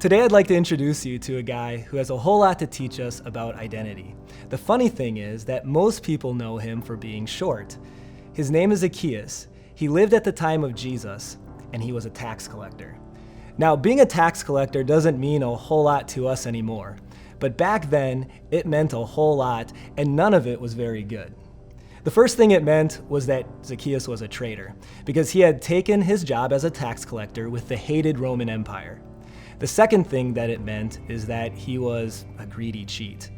Today I'd like to introduce you to a guy who has a whole lot to teach us about identity. The funny thing is that most people know him for being short. His name is Zacchaeus. He lived at the time of Jesus, and he was a tax collector. Now, being a tax collector doesn't mean a whole lot to us anymore, but back then it meant a whole lot, and none of it was very good. The first thing it meant was that Zacchaeus was a traitor, because he had taken his job as a tax collector with the hated Roman Empire. The second thing that it meant is that he was a greedy cheat.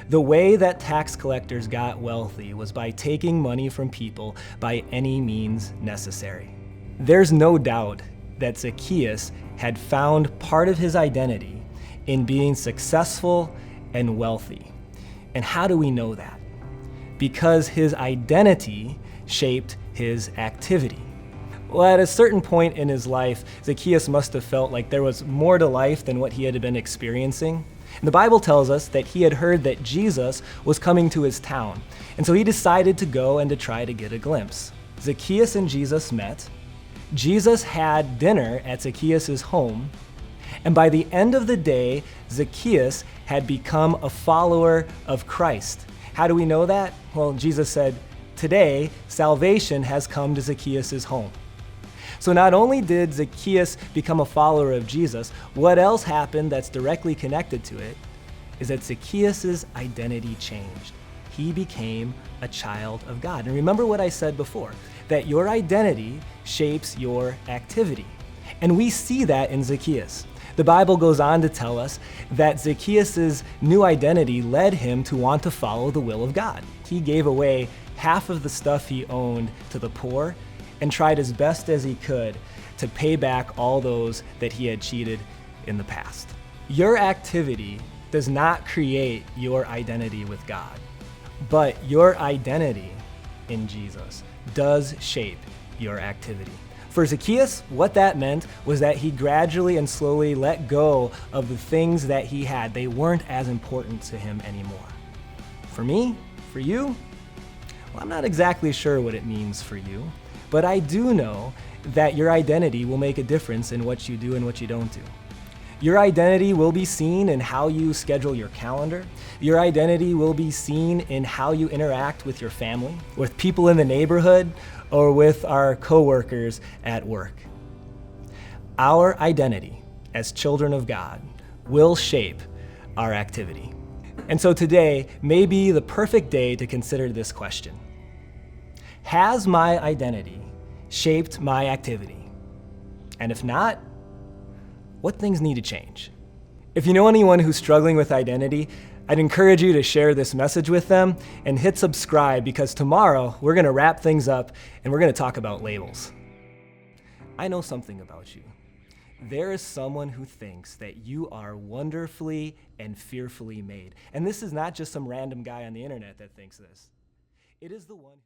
The way that tax collectors got wealthy was by taking money from people by any means necessary. There's no doubt that Zacchaeus had found part of his identity in being successful and wealthy. And how do we know that? Because his identity shaped his activity. Well, at a certain point in his life, Zacchaeus must have felt like there was more to life than what he had been experiencing. And the Bible tells us that he had heard that Jesus was coming to his town, and so he decided to go and to try to get a glimpse. Zacchaeus and Jesus met. Jesus had dinner at Zacchaeus' home, and by the end of the day, Zacchaeus had become a follower of Christ. How do we know that? Well, Jesus said, "Today, salvation has come to Zacchaeus' home." So not only did Zacchaeus become a follower of Jesus, what else happened that's directly connected to it is that Zacchaeus' identity changed. He became a child of God. And remember what I said before, that your identity shapes your activity. And we see that in Zacchaeus. The Bible goes on to tell us that Zacchaeus' new identity led him to want to follow the will of God. He gave away half of the stuff he owned to the poor and tried as best as he could to pay back all those that he had cheated in the past. Your activity does not create your identity with God, but your identity in Jesus does shape your activity. For Zacchaeus, what that meant was that he gradually and slowly let go of the things that he had. They weren't as important to him anymore. For me, for you, well, I'm not exactly sure what it means for you, but I do know that your identity will make a difference in what you do and what you don't do. Your identity will be seen in how you schedule your calendar. Your identity will be seen in how you interact with your family, with people in the neighborhood, or with our coworkers at work. Our identity as children of God will shape our activity. And so today may be the perfect day to consider this question. Has my identity shaped my activity? And if not, what things need to change? If you know anyone who's struggling with identity, I'd encourage you to share this message with them and hit subscribe, because tomorrow we're going to wrap things up and we're going to talk about labels. I know something about you. There is someone who thinks that you are wonderfully and fearfully made. And this is not just some random guy on the internet that thinks this. It is the one